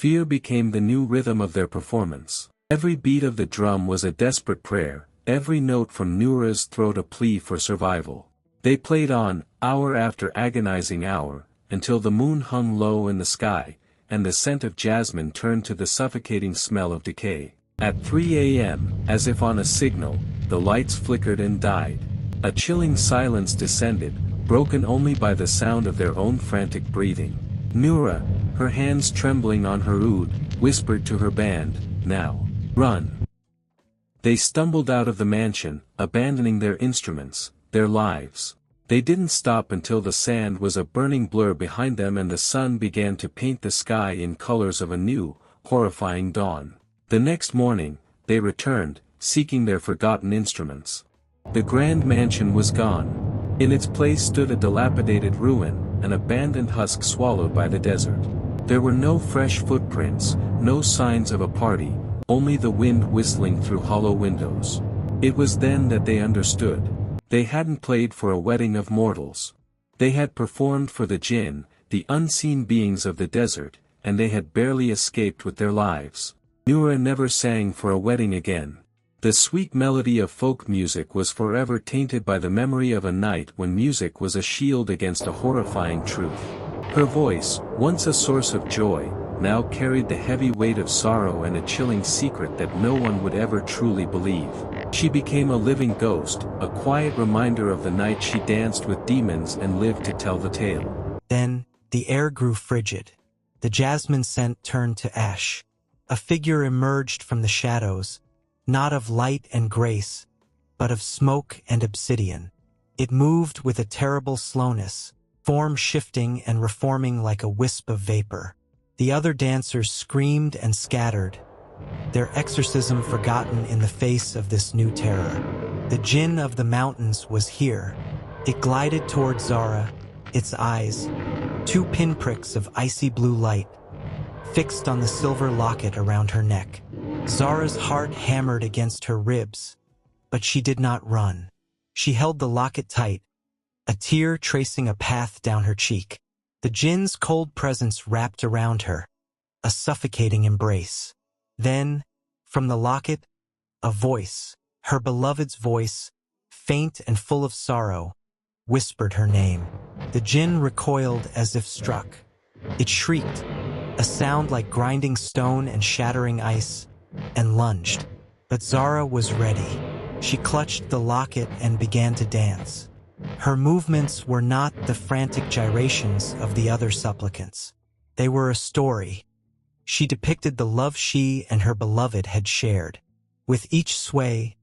Fear became the new rhythm of their performance. Every beat of the drum was a desperate prayer, every note from Noura's throat a plea for survival. They played on, hour after agonizing hour, until the moon hung low in the sky, and the scent of jasmine turned to the suffocating smell of decay. At 3 a.m., as if on a signal, the lights flickered and died. A chilling silence descended, broken only by the sound of their own frantic breathing. Noura, her hands trembling on her oud, whispered to her band, "Now, run." They stumbled out of the mansion, abandoning their instruments, their lives. They didn't stop until the sand was a burning blur behind them and the sun began to paint the sky in colors of a new, horrifying dawn. The next morning, they returned, seeking their forgotten instruments. The grand mansion was gone. In its place stood a dilapidated ruin, an abandoned husk swallowed by the desert. There were no fresh footprints, no signs of a party, only the wind whistling through hollow windows. It was then that they understood. They hadn't played for a wedding of mortals. They had performed for the Jinn, the unseen beings of the desert, and they had barely escaped with their lives. Noura never sang for a wedding again. The sweet melody of folk music was forever tainted by the memory of a night when music was a shield against a horrifying truth. Her voice, once a source of joy, now carried the heavy weight of sorrow and a chilling secret that no one would ever truly believe. She became a living ghost, a quiet reminder of the night she danced with demons and lived to tell the tale. Then, the air grew frigid. The jasmine scent turned to ash. A figure emerged from the shadows, not of light and grace, but of smoke and obsidian. It moved with a terrible slowness, form shifting and reforming like a wisp of vapor. The other dancers screamed and scattered, their exorcism forgotten in the face of this new terror. The Jinn of the mountains was here. It glided toward Zara, its eyes, two pinpricks of icy blue light, fixed on the silver locket around her neck. Zara's heart hammered against her ribs, but she did not run. She held the locket tight, a tear tracing a path down her cheek. The Jinn's cold presence wrapped around her, a suffocating embrace. Then, from the locket, a voice, her beloved's voice, faint and full of sorrow, whispered her name. The Jinn recoiled as if struck. It shrieked, a sound like grinding stone and shattering ice, and lunged. But Zara was ready. She clutched the locket and began to dance. Her movements were not the frantic gyrations of the other supplicants. They were a story. She depicted the love she and her beloved had shared. With each sway,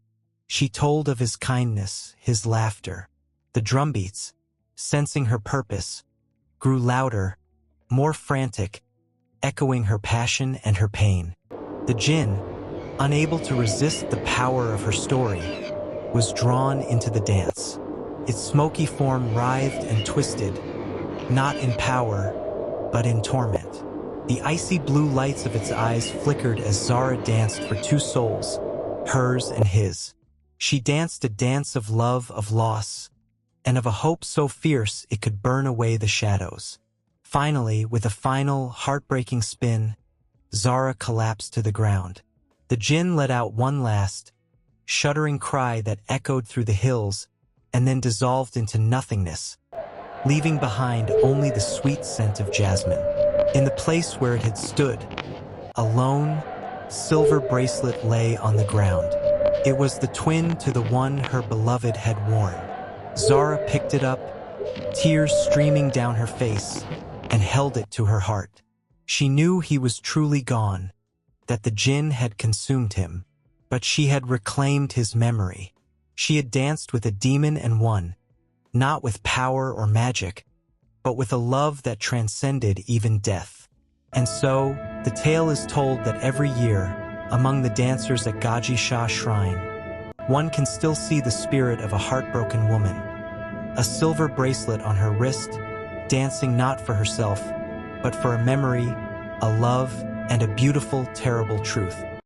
she told of his kindness, his laughter. The drumbeats, sensing her purpose, grew louder, more frantic, echoing her passion and her pain. The Jinn, unable to resist the power of her story, was drawn into the dance. Its smoky form writhed and twisted, not in power, but in torment. The icy blue lights of its eyes flickered as Zara danced for two souls, hers and his. She danced a dance of love, of loss, and of a hope so fierce it could burn away the shadows. Finally, with a final, heartbreaking spin, Zara collapsed to the ground. The Jinn let out one last, shuddering cry that echoed through the hills and then dissolved into nothingness, leaving behind only the sweet scent of jasmine. In the place where it had stood, a lone, silver bracelet lay on the ground. It was the twin to the one her beloved had worn. Zara picked it up, tears streaming down her face, and held it to her heart. She knew he was truly gone, that the Jinn had consumed him, but she had reclaimed his memory. She had danced with a demon and won, not with power or magic, but with a love that transcended even death. And so, the tale is told that every year, among the dancers at Gaji Shah shrine, one can still see the spirit of a heartbroken woman, a silver bracelet on her wrist, dancing not for herself, but for a memory, a love, and a beautiful, terrible truth.